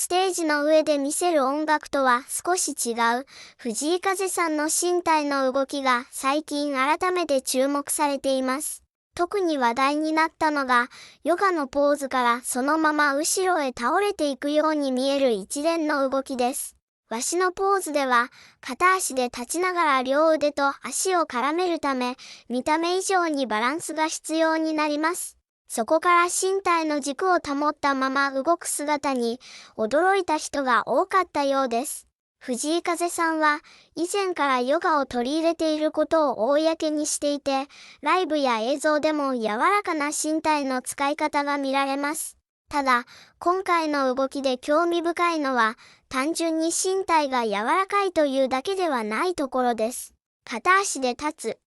テージの上で見せる音楽とは少し違う、藤井風さんの身体の動きが最近改めて注目されています。特に話題になったのが、ヨガのポーズからそのまま後ろへ倒れていくように見える一連の動きです。ワシのポーズでは、片足で立ちながら両腕と足を絡めるため、見た目以上にバランスが必要になります。そこから身体の軸を保ったまま動く姿に、驚いた人が多かったようです。藤井風さんは、以前からヨガを取り入れていることを公にしていて、ライブや映像でも柔らかな身体の使い方が見られます。ただ、今回の動きで興味深いのは、単純に身体が柔らかいというだけではないところです。片足で立つ。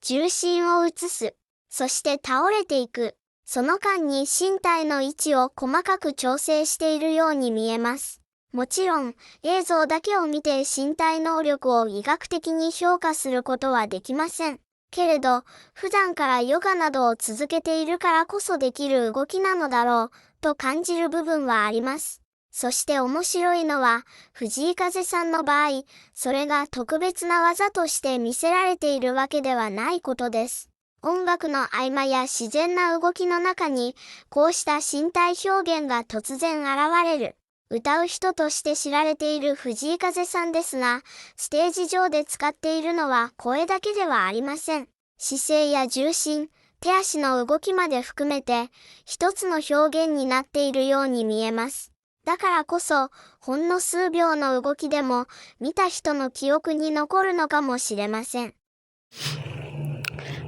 重心を移す。そして倒れていく。その間に身体の位置を細かく調整しているように見えます。もちろん、映像だけを見て身体能力を医学的に評価することはできません。けれど、普段からヨガなどを続けているからこそできる動きなのだろう、と感じる部分はあります。そして面白いのは、藤井風さんの場合、それが特別な技として見せられているわけではないことです。音楽の合間や自然な動きの中に、こうした身体表現が突然現れる。歌う人として知られている藤井風さんですが、ステージ上で使っているのは声だけではありません。姿勢や重心、手足の動きまで含めて、一つの表現になっているように見えます。だからこそ、ほんの数秒の動きでも、見た人の記憶に残るのかもしれません。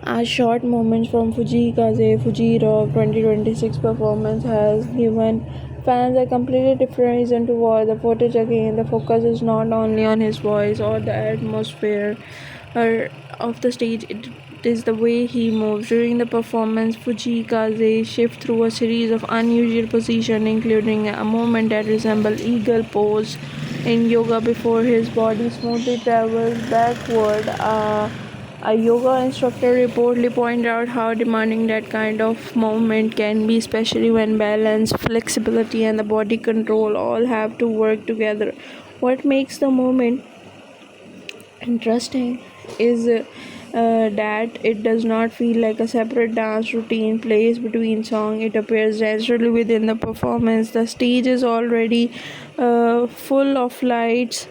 As short moments from Fuji Rock 2026 performance has given fans a completely different reason to watch the footage again. The focus is not only on his voice or the atmosphere of the stage, it is the way he moves. During the performance, Fujikaze shifts through a series of unusual positions, including a movement that resembles eagle pose in yoga before his body smoothly travels backward. A yoga instructor reportedly pointed out how demanding that kind of movement can be, especially when balance, flexibility, and the body control all have to work together. What makes the movement interesting is that it does not feel like a separate dance routine placed between songs. It appears naturally within the performance. The stage is already full of lights,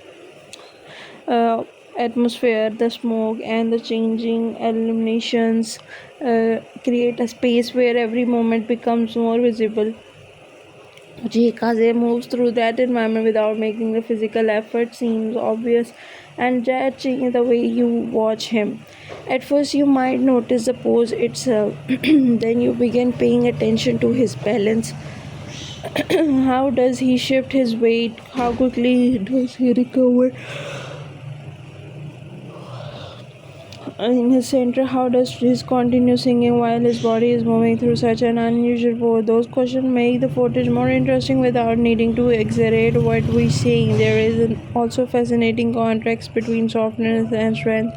uh, atmosphere, the smoke, and the changing illuminations create a space where every moment becomes more visible. Jikaze moves through that environment without making the physical effort seems obvious, and that changes the way you watch him. At first, you might notice the pose itself, then you begin paying attention to his balance. How does he shift his weight? How quickly does he recover? In his center, how does he continue singing while his body is moving through such an unusual pose? Those questions make the footage more interesting without needing to exaggerate what we're seeing. There is also fascinating contrast between softness and strength.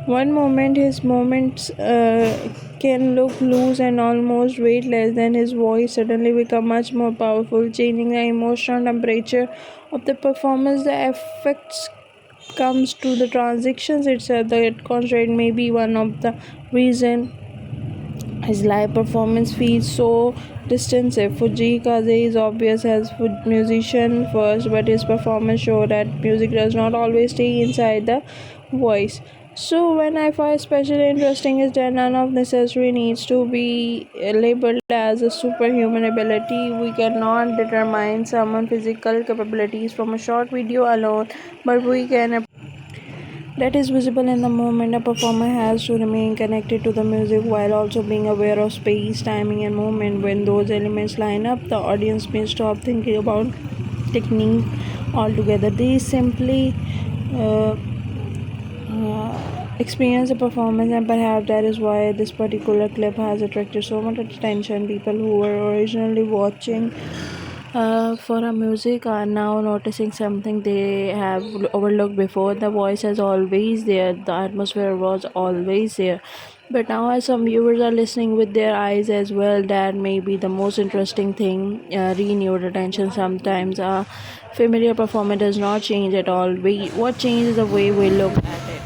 One moment, his movements can look loose and almost weightless, then his voice suddenly become much more powerful, changing the emotional temperature of the performance. The effects comes to the transactions itself, the constraint may be one of the reason his live performance feels so distinctive. Fujikaze is obvious as a musician first, but his performance show that music does not always stay inside the voice. So when I find especially interesting is that none of necessary needs to be labeled as a superhuman ability. We cannot determine someone's physical capabilities from a short video alone, but we can that is visible in the moment. A performer has to remain connected to the music while also being aware of space, timing, and movement. When those elements line up, the audience may stop thinking about technique altogether. They simply uh, experience the performance, and perhaps that is why this particular clip has attracted so much attention. People who were originally watching for a music are now noticing something they have overlooked before. The voice is always there, the atmosphere was always there, But now, as some viewers are listening with their eyes as well, that may be the most interesting thing. Renewed attention sometimes. A familiar performance does not change at all. What changes the way we look at it?